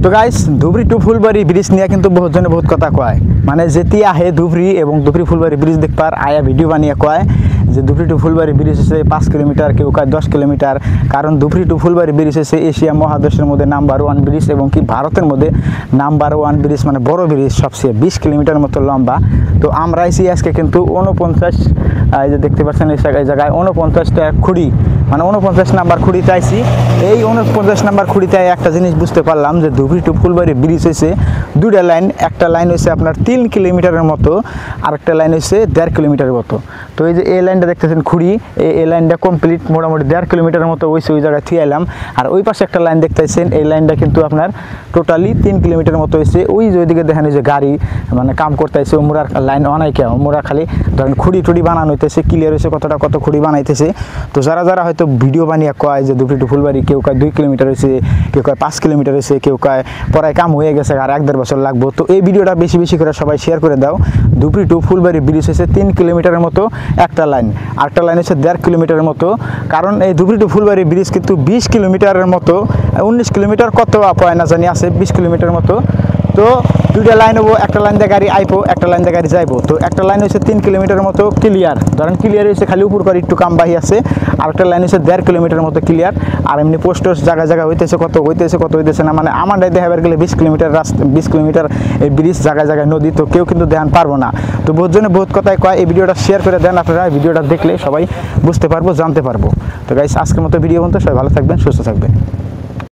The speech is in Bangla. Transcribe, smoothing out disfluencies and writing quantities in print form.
তো guys Dhubri to Phulbari bridge নিয়ে কিন্তু বহুত জনে বহুত কথা কয়, মানে যেটি আহে ধুবড়ী এবং ধুবড়ী ফুলবাড়ি ব্রিজ দেখবার আয়া ভিডিও বানিয়ে কয় যে ধুবড়ী টু ফুলবাড়ি ব্রিজ হচ্ছে 5 কিলোমিটার, কেউ কয় 10 কিলোমিটার। কারণ ধুবড়ী টু ফুলবাড়ি ব্রিজ হচ্ছে এশিয়া মহাদেশের মধ্যে নাম্বার 1 ব্রিজ এবং কি ভারতের মধ্যে নাম্বার 1 ব্রিজ, মানে বড় ব্রিজ, সবচেয়ে 20 কিলোমিটার মতো লম্বা। তো আমরা এসে আজকে কিন্তু 49 এই যে দেখতে পাচ্ছেন এই জায়গায় 49টা খুঁড়ি, মানে 49 নাম্বার খুঁড়ি চাইছি। এই 49 নাম্বার খুঁড়িতে একটা জিনিস বুঝতে পারলাম যে ধুবড়ী টু ফুলবাড়ি ব্রিজ হয়েছে দুইটা লাইন, একটা লাইন হয়েছে আপনার 3 কিলোমিটারের মতো, আর একটা লাইন হয়েছে 1.5 কিলোমিটারের মতো। তো এই যে এই লাইনটা দেখতেছেন খুঁড়ি, এই লাইনটা কমপ্লিট মোটামুটি 1.5 কিলোমিটারের মতো হয়েছে, ওই জায়গায় থিয়ে এলাম। আর ওই পাশে একটা লাইন দেখতেছেন, এই লাইনটা কিন্তু আপনার টোটালি 3 কিলোমিটার মতো হয়েছে। ওই যে ওইদিকে দেখেন যে গাড়ি মানে কাম করতেছে, ওমরার লাইন অনাইকে ওমরা খালি ধরেন খুঁড়ি টুড়ি বানানো হইতেছে, ক্লিয়ার হয়েছে কত খুঁড়ি বানাইতেছে। তো যারা যারা হয়তো ভিডিও বানিয়ে কয় যে ধুবড়ী টু ফুলবাড়ি, কেউ কয় 2 কিলোমিটার হয়েছে, কেউ কয় 5 কিলোমিটার হয়েছে, কেউ কয় পড়ায় কাম হয়ে গেছে আর 1-1.5 বছর লাগবো। তো এই ভিডিওটা বেশি বেশি করে সবাই শেয়ার করে দাও। ধুবড়ী টু ফুলবাড়ি ব্রিজ হয়েছে 3 কিলোমিটারের মতো একটা লাইন, আরেকটা লাইন হচ্ছে 1.5 কিলোমিটারের মতো। কারণ এই ধুবড়ী টু ফুলবাড়ি ব্রিজ কিন্তু 20 কিলোমিটারের মতো, 19 কিলোমিটার কত পয় না জানি আছে, 20 কিলোমিটার মতো। তো দুইটা লাইন হবো, একটা লাইন দিয়ে গাড়ি আইবো, একটা লাইন দিয়ে গাড়ি যাইবো। তো একটা লাইন হচ্ছে 3 কিলোমিটারের মতো ক্লিয়ার, ধরেন ক্লিয়ার হয়েছে, খালি উপর করে একটু কাম বাহি আছে। আর একটা লাইন হচ্ছে 1.5 কিলোমিটারের মতো ক্লিয়ার। আর এমনি পোস্টার জায়গায় জায়গায় হইতেছে কত হইতেছে না, মানে আমার দেখাবার গেলে 20 কিলোমিটার রাস্তা, 20 কিলোমিটার এই ব্রিজ, জায়গায় জায়গায় নদী। তো কেউ কিন্তু ধ্যান পারবো না। তো বহুত জনে বহুত কথাই কয়, এই ভিডিওটা শেয়ার করে দেন আপনারা, ভিডিওটা দেখলে সবাই বুঝতে পারবো, জানতে পারবো। তো গাইস আজকের মতো ভিডিও পর্যন্ত, সবাই ভালো থাকবেন, সুস্থ থাকবেন।